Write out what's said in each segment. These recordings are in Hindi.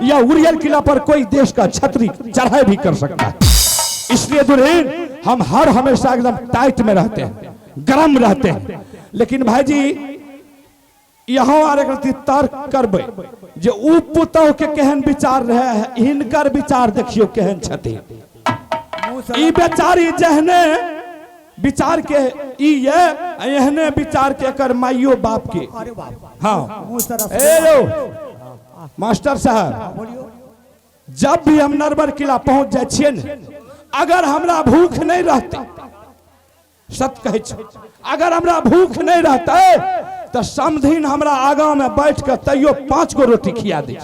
या उरियल किला पर कोई देश का छतरी चढ़ाई भी कर सकता है। इसलिए दुल्हन हम हर हमेशा एकदम टाइट में रहते हैं, गर्म रहते हैं। लेकिन भाई जी यहाँ आरे तर्क करबे जे उ पुतौ के केहन विचार रहे है, हिनकर विचार देखियो केहन छथि। ई बेचारी जहने विचार के ई ये एहने विचार के कर माइयो बाप के। हाँ मास्टर साहब, जब भी हम नरवर किला पहुंच जाए छिए ने, अगर हमरा भूख नहीं रहते, सत कहे छ, अगर हमरा भूख नहीं रहते तो समधिन हमरा आगा में बैठ कर तैयो 5 गो रोटी खिया दे।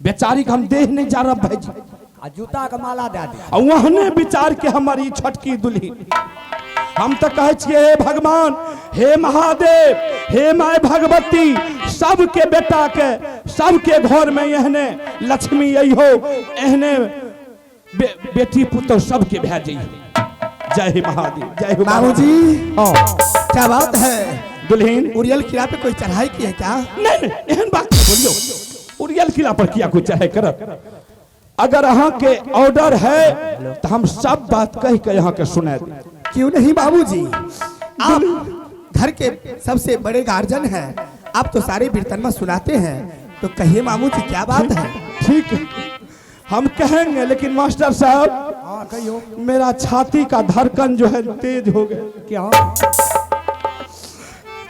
बेचारी के हम देह नहीं जा रहा भाई जी, जूता का माला दे दे। वहने विचार के हमारी छटकी दुल्ही हम तो कहे छिए हे भगवान, हे महादेव, हे माय भगवती, सबके बेटा के सबके घर में एहने लक्ष्मी आई हो, एहने बेटी पुत्र सबके भेजी। जय हे महादेव, जय हो बाबूजी। क्या बात है दुल्हन? उरियल किला पे कोई चढ़ाई की है क्या? नहीं एहन बात बोलियो, उरियल किला पर किया कोई चढ़ाई करत? अगर यहाँ के ऑर्डर है तो हम सब बात कह के यहाँ के सुना दे। क्यों नहीं बाबूजी, आप घर के सबसे बड़े गार्जियन हैं, आप तो सारे कीर्तन में सुनाते हैं, तो कहिए मामू जी क्या बात है? ठीक है हम कहेंगे, लेकिन मास्टर साहब मेरा छाती का धड़कन जो है तेज हो गया। क्या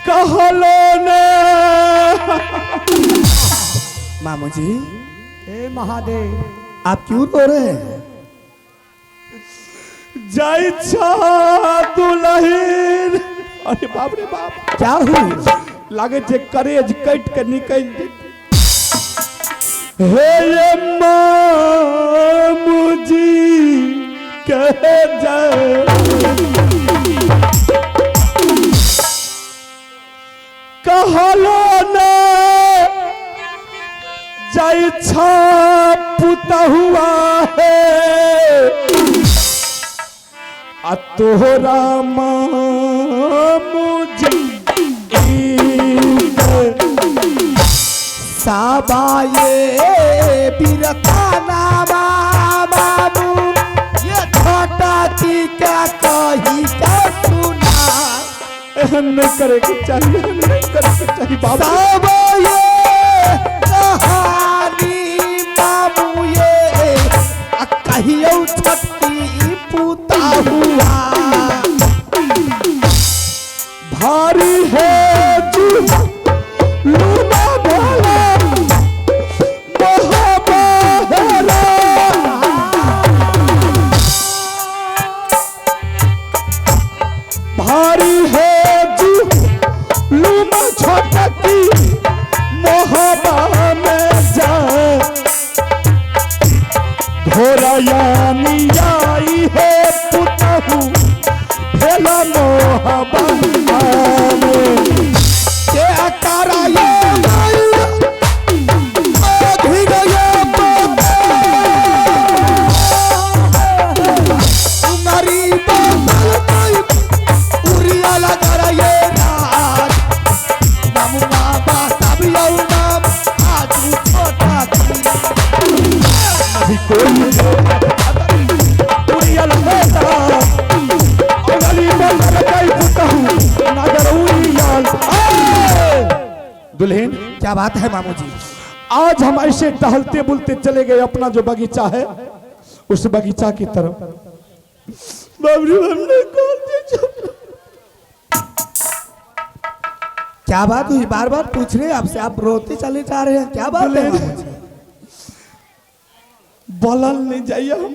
कहलो ने मामू जी? हे महादेव, आप क्यों रो रहे हैं? जय छा दुल्हन। अरे बाप रे बाप, क्या हुई? लागे थे करेज कट के निकल। हे मामू जी कह जाए, कहलो ने जय छा पुता हुआ है, आ तोहरा मामू जी साबाये बिरताना बाबू, ये छोटा की क्या कही क्या सुना? एहन नहीं करे के चाहिए, नहीं करे के चाहिए बाबा। साबाये कहानी बाबू, ये कहियो छठी पुता हुआ, भारी है जी लूना भोला महाबहरा, भारी है जी लूना छोटा की मोहबा में जाए, घोड़ा यानी आई है पुतहू भेला मोहबा में। क्या कराये दुल्हन क्या बात है मामू जी? आज हम ऐसे टहलते बुलते चले गए अपना जो बगीचा है उस बगीचा की तरफ। क्या बात हुई? बार बार पूछ रहे हैं आपसे, आप रोते चले जा रहे हैं, क्या बात है मामू जी? बोलल नहीं जाइए हम।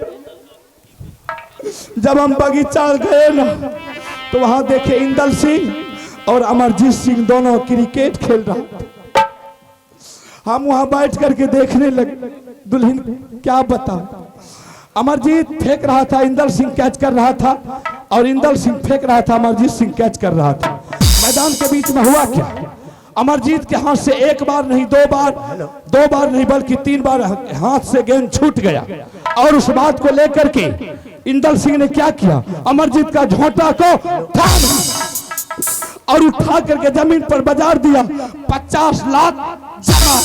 जब हम बगीचा गए ना तो वहां देखे इंदल सिंह और अमरजीत सिंह दोनों क्रिकेट खेल रहा। हम वहां बैठ करके देखने लगे। दुल्हन क्या बता, अमरजीत फेंक रहा था, इंदल सिंह कैच कर रहा था, और इंदल सिंह फेंक रहा था, अमरजीत सिंह कैच कर रहा था। मैदान के बीच में हुआ क्या, अमरजीत के हाथ से एक बार नहीं दो बार नहीं बल्कि 3 बार हाथ से गेंद छूट गया। और उस बात को लेकर के इंदल सिंह ने क्या किया, अमरजीत का झोंटा को थाम और उठा करके जमीन पर बजार दिया। 50 लाख जमा।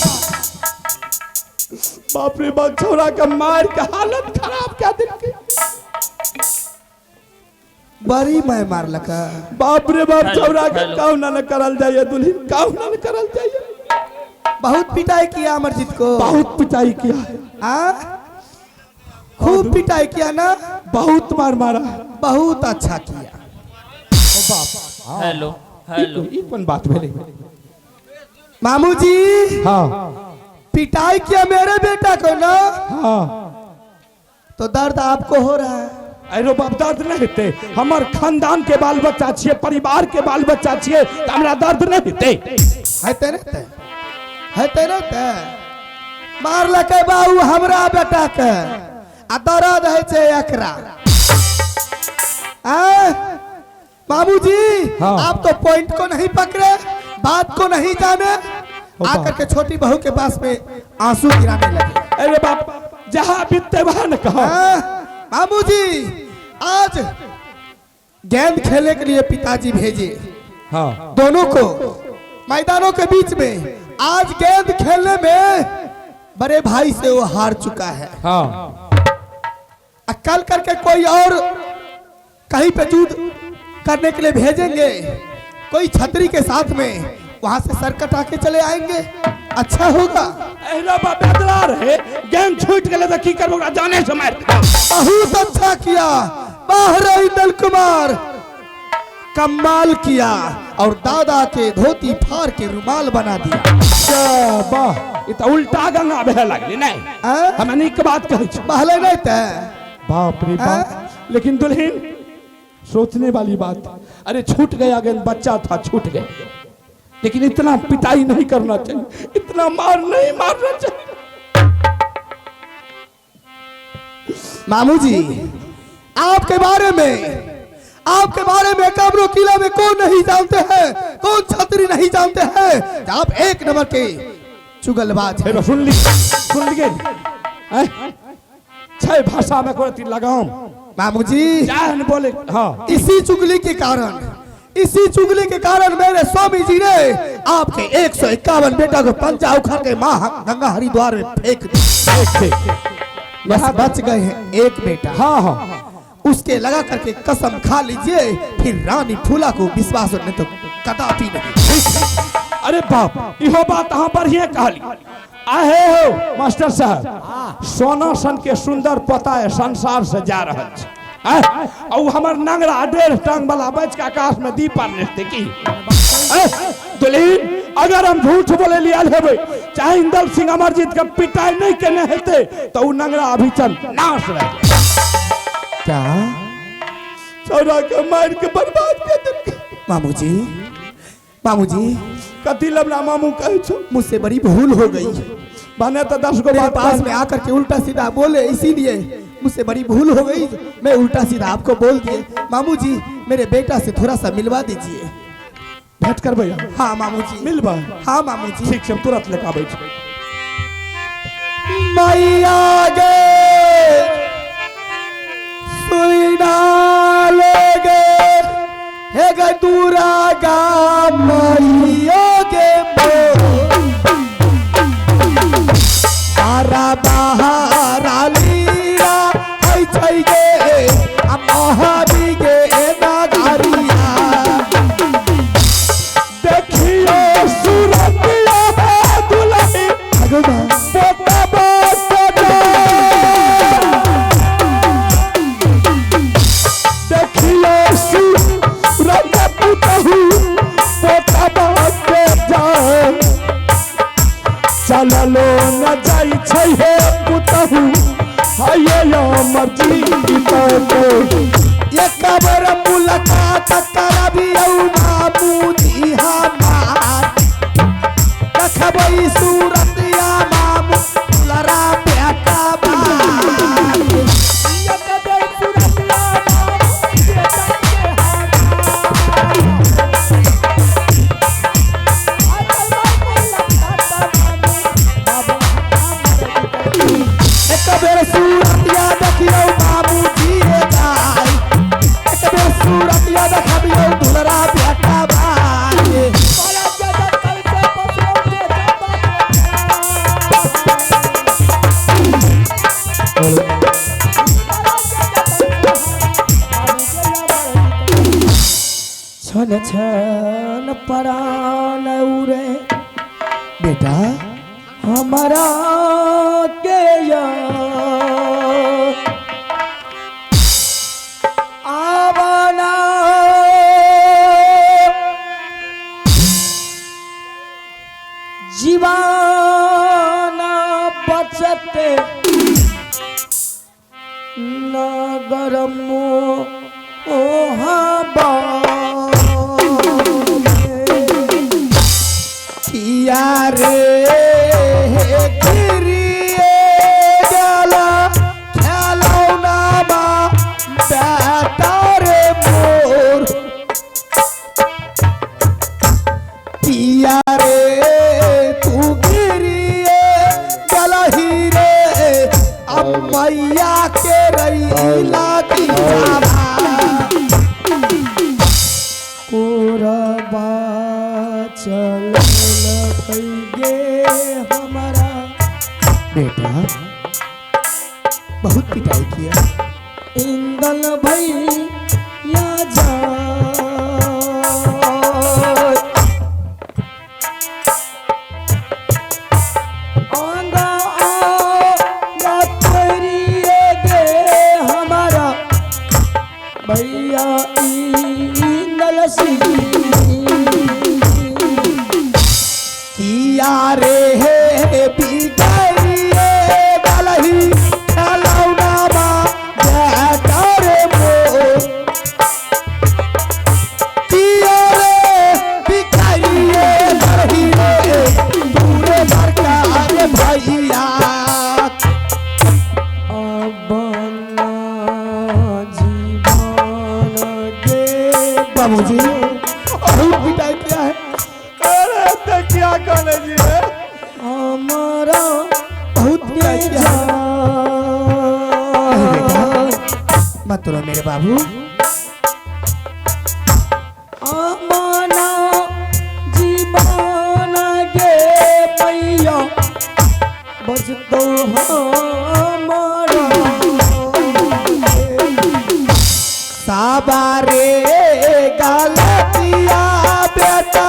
बाप रे बाप, छोरा का मार का हालत खराब क्या दिन की। बड़ी मैं मार लगा। बाप रे बाप, हेलो, छोरा का हेलो। काउना न करल जाइए दुल्हन, काउना न करल जाइए। बहुत पिटाई किया अमरजीत को। बहुत पिटाई किया है, हाँ खूब पिटाई किया ना। बहुत मार मारा। बहुत अच्छा किया। ओ बाप, हेलो हेलो। ई कौन बात भेले। मामू जी हाँ पिटाई किया मेरे बेटा को ना, हाँ। तो दर्द आपको हो रहा है। अरे बाप, दर्द नहीं हेते, हमर खानदान के बाल बच्चा छिए, परिवार के बाल बच्चा छिए, तो हमरा दर्द नहीं हेते। है ते मार लके बाबू हमरा बेटा के, आ दर्द है छे एकरा। मामू जी हाँ। आप तो पॉइंट को नहीं पकड़े, बात को नहीं जाने, आकर के छोटी बहू के पास में आंसू गिराने लगे। अरे बाप, जहाँ बीतते वहाँ न कहो। मामू जी आज गेंद खेलने के लिए पिताजी भेजे हाँ दोनों को मैदानों के बीच में। आज गेंद खेलने में बड़े भाई से वो हार चुका है। हाँ। कल करके कोई और कहीं पे जूद करने के लिए भेजेंगे, कोई छतरी के साथ में, वहां से सर कटा के चले आएंगे, अच्छा होगा। अरे बाप, बदला रहे, गेंद छूट गए तो की करो, जाने से मार। बहुत अच्छा किया, बाहर इंदल कुमार कमाल किया, और दादा के धोती फाड़ के रुमाल बना दिया। वाह, ये तो उल्टा गंगा बह लगली नहीं। हम अनेक बात कहै छी, बहले नहीं थे। बाप रे बाप। लेकिन दुल्हन सोचने वाली बात, अरे छूट गया गेंद, बच्चा था छूट गया, लेकिन इतना पिटाई नहीं करना चाहिए, इतना मार नहीं मारना चाहिए। मामू जी आपके बारे में कामरो किला में कौन नहीं जानते हैं, कौन छतरी नहीं जानते हैं। आप एक नंबर के चुगलबाज हैं। सुन ली छह भाषा में कोई लगाम। मामू जी जान बोले। हाँ, इसी चुगली के कारण मेरे स्वामी जी ने आपके 151 बेटा को पंजा उखाड़ के मां गंगा हरिद्वार में फेंक दिया। बस बच गए हैं एक बेटा। हाँ हाँ, उसके लगा करके कसम खा लीजिए, फिर रानी फूला को विश्वास ने तो कदापि नहीं। अरे बाप, इहो बात अहाँ बढ़िया कहली। आहे हो मास्टर साहब, सोना सन के सुंदर पता है संसार से जा रहा है। और हमर नंगरा 1.5 टांग वाला बच के आकाश में दीप पारने की। दुल्हन, अगर हम झूठ बोले लिया लेबे, चाहे इंदल सिंह अमरजीत का पिटाई नहीं केने हेते, तो उ नंगरा अभी चल नाश रह क्या छोरा के मार के बर्बाद कर दे। मामू जी कथी लबना मामू कहे छो, मुझसे बड़ी भूल हो गई। बने तो 10 गो मेरे बात पास में आकर के उल्टा सीधा बोले, इसीलिए मुझसे बड़ी भूल हो गई, मैं उल्टा सीधा आपको बोल दिए। मामू जी मेरे बेटा से थोड़ा सा मिलवा दीजिए। भेंट कर भैया। हाँ मामू जी मिलबा। हाँ मामू जी ठीक है, तुरंत लेकर आबै छी। मैया गे सुना लेगे हे गे दूरा गा मैया गे तारा बाहर लीरा है छै गे महाबी गे नागारिया। देखियो सूरतिया दुल्हन भगवान पोता बाटा, देखियो सूरत पुतहु पोता बाटे जाए, चललो न जाई छै हे पुतहु, हाये मर्जी तो एक बार मुलाकात करबियौ मामू जी हमार, देखबै सूरतिया मामू लरा बेटा बार। एक बेर सूरतिया देखियौ मामू जी रे जाय, एक बेर सूरतिया देखबियौ दुलरा बेटा बार। छन परान उरे बेटा हमारा के आवना जीवाना बचते नगर मोहाबा रे गिरिए गला खेलौना बा बेटा रे मोर पिया रे तू गिरिए गला ही रे अब मैया के रईला की जावा कोरबा चल गे हमारा बेटा बहुत पिटाई किया इंदल भैया जा हमारा भैया इंदल सिंह किया रे हे बिगड़िए गलही खेलौना बा बेटा रे मोर किया रे बिगड़िए गलही रे पूरे बड़का रे भैया अपना जीवन दे बाबूजी बहुत पिटाई किया है क्या कहने जी है हमारा बहुत किया मत रो मेरे बाबू अमाना जीवन गे मैया बस तो हमारा साबारे गलतिया बेटा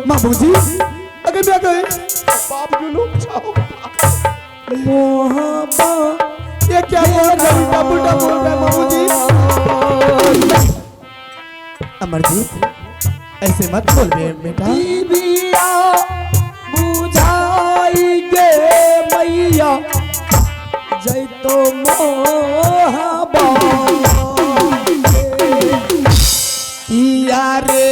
बाबूजी अगर मैं गए बाप जुलूम चाहो मोहब्बा ये क्या बोल रहा उल्टा बोल रहा है बाबूजी अमरजीत ऐसे मत बोल बेटा बिया बुझाई गे मैया जय तो मोहब्बा किया रे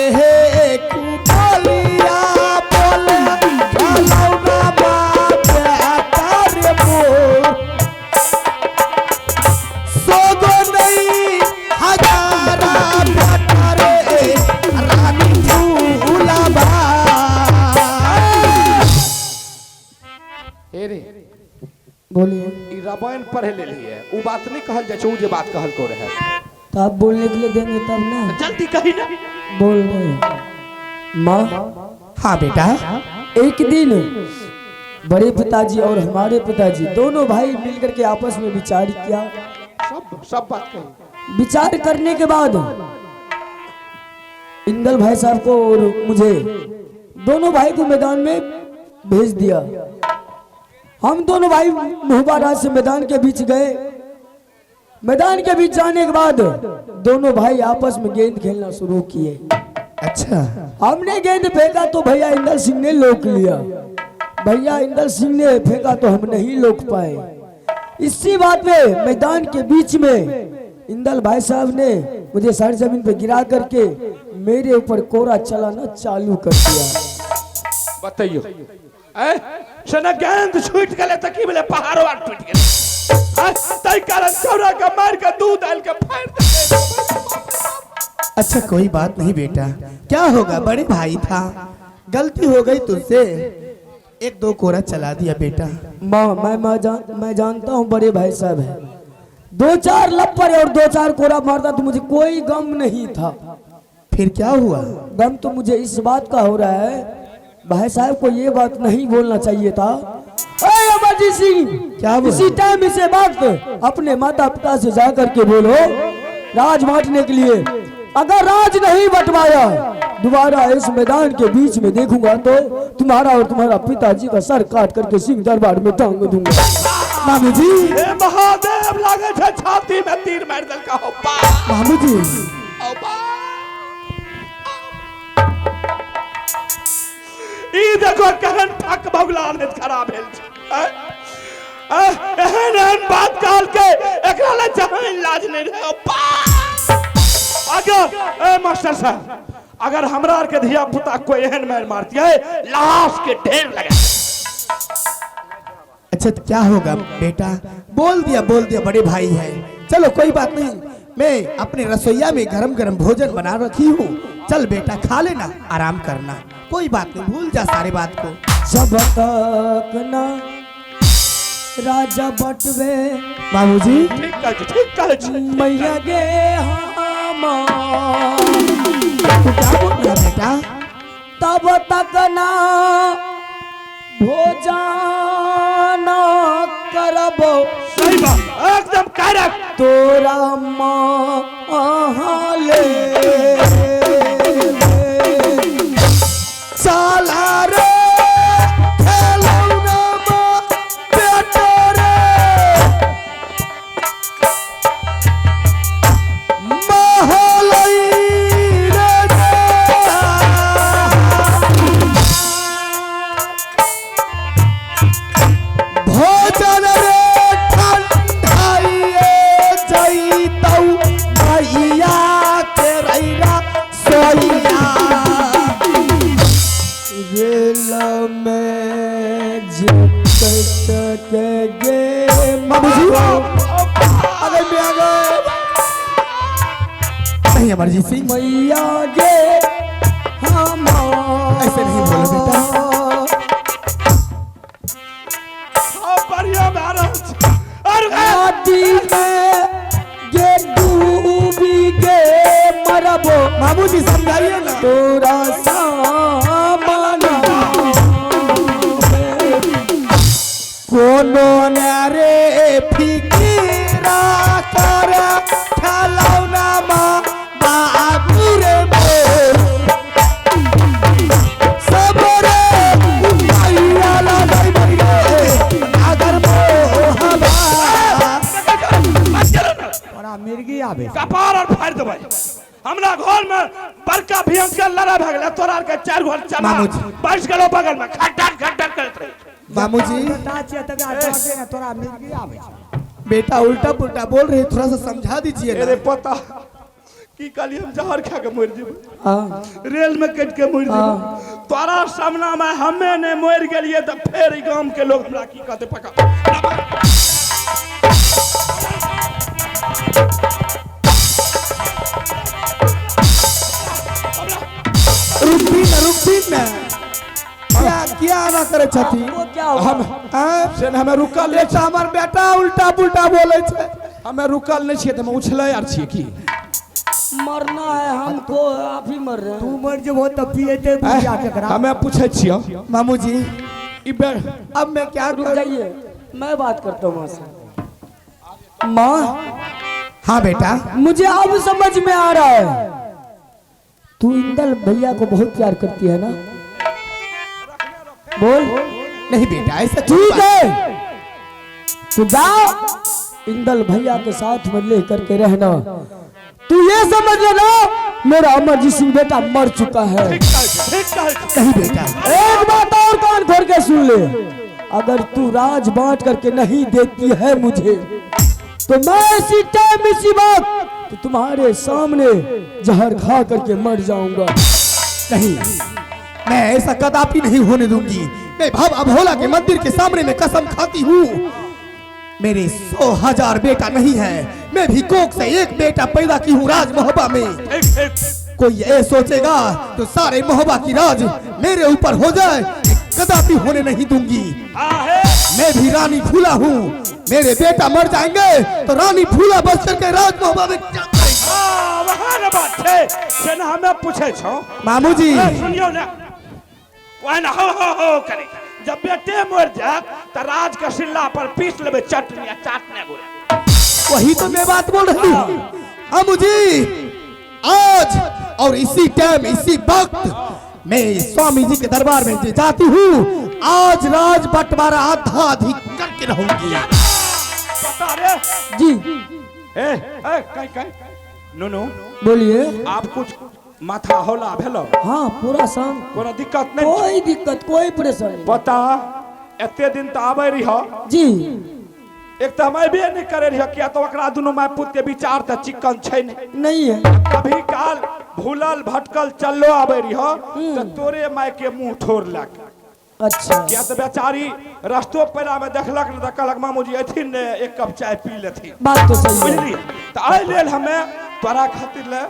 बोलिए रामायण पढ़े ले लिए वो बात नहीं कहल जाए वो जे बात कहल को रहे तो आप बोलने के लिए देंगे तब ना जल्दी कही ना बोल रहे माँ हाँ बेटा एक दिन बड़े पिताजी और हमारे पिताजी दोनों भाई मिलकर के आपस में विचार किया सब बात कही विचार करने के बाद इंदल भाई साहब को और मुझे दोनों भाई को मैदान में भेज दिया हम दोनों भाई मुहबारात से मैदान के बीच गए मैदान के बीच जाने के बाद दोनों भाई आपस में गेंद खेलना शुरू किए अच्छा हमने गेंद फेंका तो भैया इंदल सिंह ने रोक लिया भैया इंदल सिंह ने फेंका तो हम नहीं रोक पाए इसी बात पे मैदान के बीच में इंदल भाई साहब ने मुझे सारी जमीन पे गिरा करके मेरे ऊपर कोरा चलाना चालू कर दिया बताइयो सना गेंद छूट गले तक ही बोले पहाड़ों आर टूट गए तई कारण चौरा का मार का दूध डाल के फाड़ दे अच्छा कोई बात नहीं बेटा क्या होगा बड़े भाई था गलती हो गई तुझसे एक दो कोरा चला दिया बेटा माँ मैं जानता हूँ बड़े भाई साहब है दो चार लप्पर और दो चार कोरा मारता तो मुझे कोई गम नहीं था। फिर क्या हुआ? गम तो मुझे इस बात का हो रहा है, भाई साहब को ये बात नहीं बोलना चाहिए था। ओए अमरजीत सिंह, क्या बोला? इसी टाइम इसे बात अपने माता पिता से जा करके बोलो राज बांटने के लिए। अगर राज नहीं बंटवाया दोबारा इस मैदान के बीच में देखूंगा तो तुम्हारा और तुम्हारा पिताजी का सर काट करके सिंह दरबार में टांग दूंगा। मामू जी, ए महादेव लागे छे छाती में तीर मार दल का हो बा। मामू जी, ओ बा। ई देखो केहन ठक भगलान है खराब भेल छै। एहन बात काल के एकरा ले जहां इलाज नहीं रहे। ओ बा। अगर ए मास्टर साहब अगर हमरा के धिया पुता कोई एहन मार मारती है लाश के ढेर लगे। अच्छा तो क्या होगा बेटा? बोल दिया बड़े भाई है। चलो कोई बात नहीं, मैं अपने रसोईया में गरम गरम भोजन बना रखी हूँ। चल बेटा खा लेना, आराम करना, कोई बात नहीं, भूल जा सारे बात को। जब तक ना राजा बटवे मामू जी, ठीक कह छी। मैया गे तो क्या बोल रहा बेटा? तब तक ना भोजन करबो। सही बात एकदम करेक्ट। तोरा महले साला रे खेलौना में बेटा रे महलई रे भोजन रे ठंडाइए जइतौ मैया के रैरा सोइया। रेल में जित के गे मामू जी, अगर मैं आ गए नहीं अमरजीत सिंह, मैया गे हम ऐसे नहीं बोलो बेटा। बढ़िया महाराज और नदी में गे डूबी गे मरबो। मामू जी समझाइए ना। तोरा सामान कोनो न रे फिकिरा कर खेलौना मा बाबू रे सब रे मैया ला नहीं मरिए अगर मोहबा। बड़ा मिर्गी आवे। कपार और फाड़ देबै। हमरा घर में बड़का भयंकर लड़ा भ गेल, तोरा के चार घर चना मामू जी। बैठ गेलो बगल में खटक खटक करत रही। मामू जी, तोरा मिर्गी आवे। बेटा उल्टा पुल्टा बोल रहे, थोड़ा सा समझा दीजिए अरे ना। पता की कली हम जहर खा के मर जेबै, हाँ रेल में कट के मर जेबै। तोरा सामना में हमें ने मर गेलिए तो फिर ई गांव के लोग हमरा की कहते पका। रुक ना क्या क्या ना करे छथी वो क्या हुआ? हम से हमें रुकल ले बेटा हमर बेटा उल्टा पुल्टा बोले छे। हमें रुकल नहीं छिए, तो हम उछले आर छिए की मरना है हमको, आप ही मर रहे हैं। तू मर जब तब पिएते बुझा के करा। हमें पूछे छिए मामू जी, ई बेर अब मैं क्या रुक करूं? जाइए, मैं बात करता हूँ माँ से। माँ, हाँ बेटा, मुझे अब समझ में आ रहा है तू इंदल भैया को बहुत प्यार करती है ना? बोल। नहीं बेटा ऐसा ठीक है, तू जा इंदल भैया के साथ में ले करके रहना। तू ये समझ लेना मेरा अमरजीत सिंह बेटा मर चुका है। नहीं बेटा, एक बात और कान खोल के सुन ले, अगर तू राज बांट करके नहीं देती है मुझे तो मैं इसी टाइम इसी बात तो तुम्हारे सामने जहर खा करके मर जाऊंगा। नहीं मैं ऐसा कदापि नहीं होने दूंगी। मैं बाबा भोला के मंदिर के सामने में कसम खाती हूँ, मेरे 100,000 बेटा नहीं है, मैं भी कोख से एक बेटा पैदा की हूँ राज मोहब्बा में। कोई ये सोचेगा तो सारे मोहब्बा की राज मेरे ऊपर हो जाए, कदापि होने नहीं दूंगी। मैं भी रानी फूला हूँ, मेरे बेटा मर जाएंगे तो रानी फूला बस करके राजमहल में क्या करेंगे? वहाँ न बात छे से न हमें पूछे छो मामू जी सुनियो ना वहाँ न हो करे जब बेटे मर जाए तो राज का सिल्ला पर पीस लेबे चटनी चाटने गोरे वही तो मैं बात बोल रही हूँ मामू जी। आज और इसी टाइम इसी वक्त मैं स्वामी जी के दरबार में जाती हूँ। आज राज बंटवारा आधा आधी करके रहूंगी। पता रे जी कहीं नुनु बोलिए। आप कुछ माथा होला भेलो हाँ पूरा संग कोनो दिक्कत नहीं कोई दिक्कत कोई परेशानी पता एते दिन तो आबे रही हो जी। एक तो हम अबे नहीं करे रही किया तो ओकरा दुनु माय पुत के विचार त चिकन छै नहीं है कभी काल भूलल भटकल चलो आबे रही हो तो तोरे माय के मुंह ठोर लाग अच्छा क्या तो बेचारी रास्तों पैरा में देखलक न त कहलक मामूजी अथिन ने एक कप चाय पी लेथि बात तो सही है। बुझली त आइ लेल हमें तोरा खातिर ले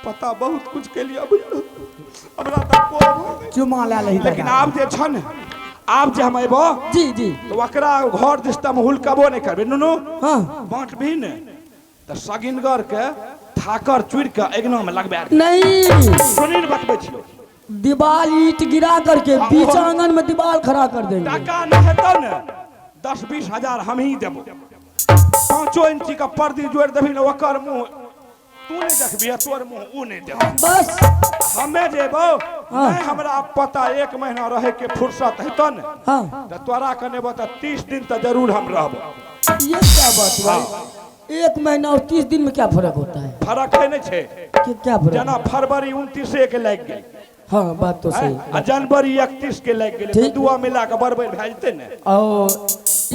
पता बहुत कुछ के लिए हमरा त को चुमा ला लही लेकिन आप जे छन आप जे हम अबो जी जी तो ओकरा घर दिसता में हुलकबो नहीं करबे नुनु हाँ बांट भी ने त सगिनगर के थाकर चुर के एगना में लगबा नहीं सुनील बतबै छियो दीवार ईट गिरा करके बीच आंगन में दीवार खड़ा कर देंगे। टाका नहीं हेतौ ने 10-20 हजार हम ही देबो 5 इंची का पर्दी जोड़ देबी ने ओकर मुंह तू नहीं देखबी तोर मुंह ऊ नहीं देबो बस हमें देबो हाँ। नहीं हमरा पता 1 महीना रहे के फुर्सत हेतौ ने हाँ त तोरा कने बता 30 दिन त जरूर हम रहबो। ये क्या बात भाई 1 महीना और 30 दिन में क्या फर्क होता है? फर्क है नहीं छे क्या फर्क? जना फरवरी 29 के लग गई हाँ बात तो सही आ जनवरी 31 के लग गए ठीक। दुआ मिला के बरबर भेज देते ने और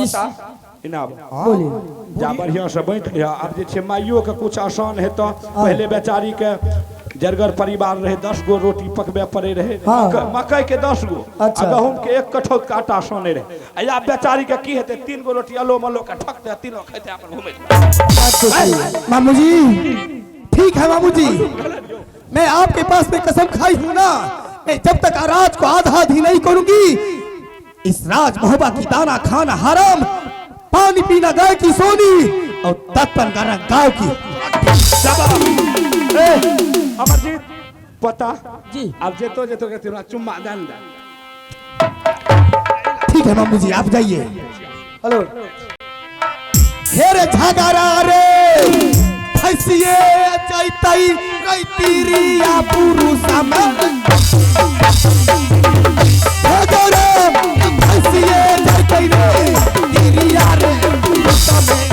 इस पता इनाब बोलिए जा बढ़िया से बैठ लिया अब जे छे माइयो के कुछ आसान है तो पहले बेचारी के जरगर परिवार रहे 10 गो रोटी पकबे पड़े रहे हाँ। मकई के 10 गो अच्छा। गहूम के 1 कठौत के आटा साने रहे या बेचारी के की हेते 3 गो रोटी अलो मलो के ठकते तीनों खेते अपन घूमे बात तो सही है। मामू जी ठीक है मामू जी मैं आपके पास में कसम खाई हूँ ना मैं जब तक राज को आधा आधी नहीं करूंगी इस राज मोहब्बत की दाना खाना हराम पानी पीना गाय की सोनी और तत्पन करना गाँव की। अमरजीत पता जी अब जेतो के तेरा चुम्मा दान दे ठीक है मामू जी आप जाइए। हेलो हेरे झगड़ा रे फसिए चैतई रैतिरिया पुरुष में झगड़ा फसिए चैतई रे तिरिया रे पुरुष में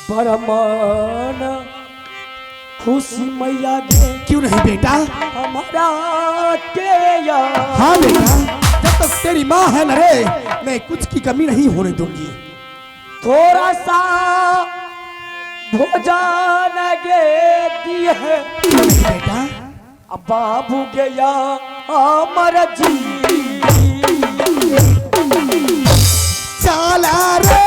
परमान खुशी मैया गे क्यों नहीं बेटा? हमारा के या हाँ बेटा जब तक तेरी माँ है न रे मैं कुछ की कमी नहीं होने दूंगी। थोड़ा सा भोजन गे दिए है बेटा अब बाबू गया अमर जी चाला रे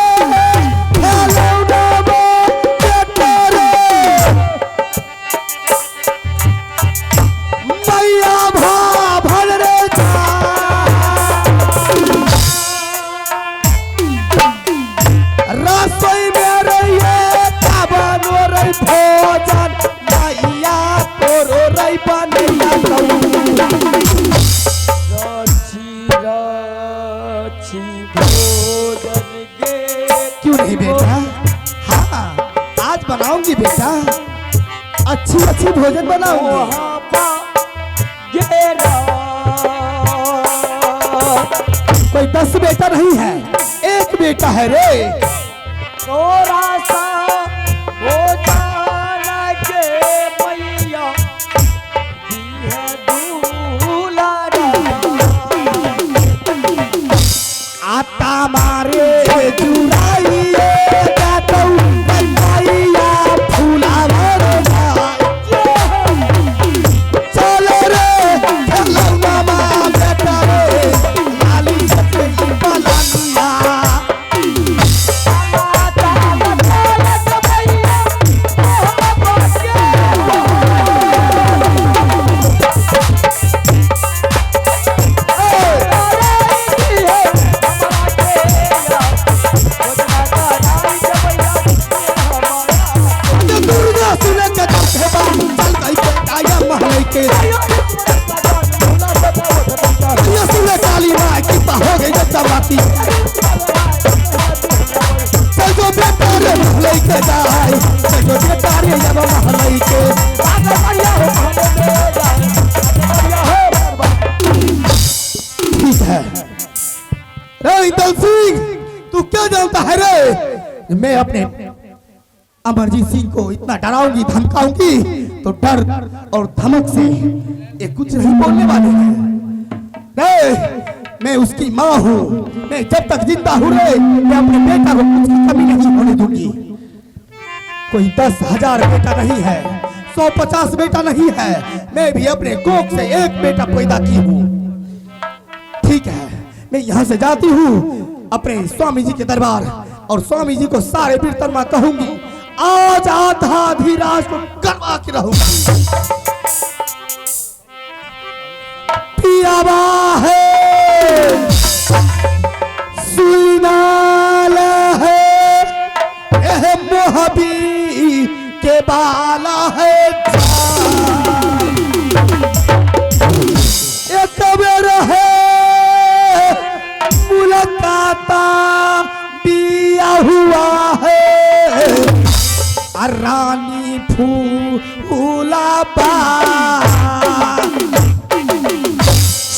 भोजन मैया तोरो रई बनैया भोजन गे क्यों नहीं बेटा? हाँ आज बनाऊंगी बेटा, अच्छी अच्छी भोजन बनाऊंगी। कोई 10 बेटा नहीं है, एक बेटा है रे। थोड़ा सा हो जाना के मैया दी है दुलारा। आता मारे जुराइए जातौ बनैया फुलावर चलो रे चलो मामा बेटा रे लाली सती पलानिया। दुर्गा सुने के चल गई बेटा महल के ये सुने काली माँ की हो गई जब राती चल जो बेटा रे महल के जाए चल जो बेटा रे जब महल के ठीक है रे इंदल सिंह, तू क्या जानता है रे मैं अपने अमरजीत सिंह को इतना डराऊंगी धमकाऊंगी तो डर और धमक से ये कुछ नहीं बोलने वाले हैं। नहीं, मैं उसकी माँ हूँ, मैं जब तक जिंदा हूँ रे मैं अपने बेटा को कुछ की कमी नहीं होने दूंगी। कोई 10,000 बेटा नहीं है, 150 बेटा नहीं है, मैं भी अपने कोख से एक बेटा पैदा की हूँ। ठीक है, मैं यहाँ से जाती हूँ अपने स्वामी जी के दरबार और स्वामी जी को सारे कीर्तन में कहूंगी आज आधा धीराज को करवा के रहूंगी। पियावा है सुनाल है एह मोहबी के बाला है एक बेर है मुलाकाता बिया हुआ है रानी फूला बा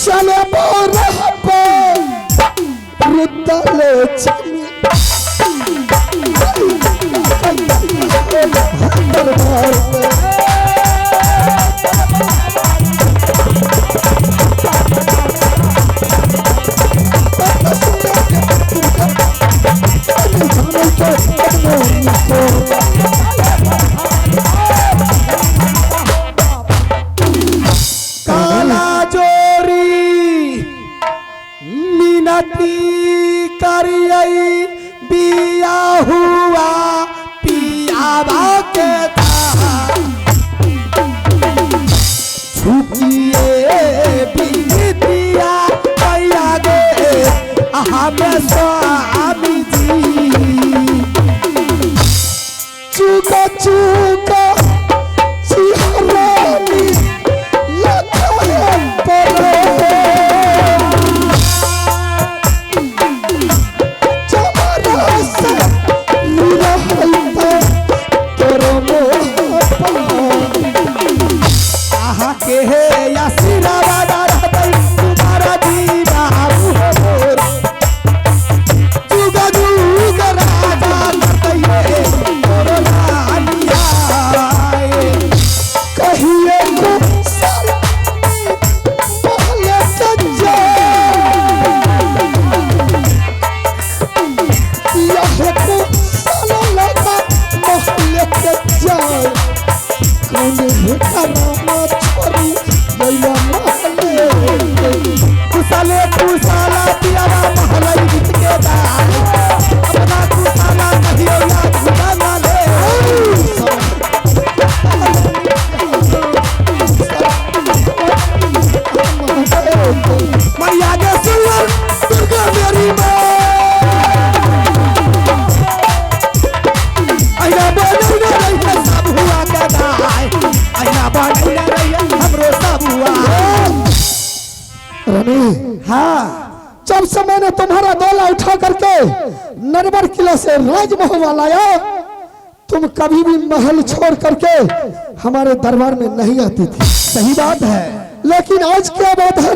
चले बोरहबे रुदले चमी काला जोरी मिनती करियई बिया हुआ पियावा के झुकिए बिनतिया मैया गे हमें स्वामी जी चुका चुका चिहरानी हाँ, जब से मैंने तुम्हारा डोला उठा करके नरवर किला से राजमहल लाया तुम कभी भी महल छोड़ करके हमारे दरबार में नहीं आती थी। सही बात है, लेकिन आज क्या बात है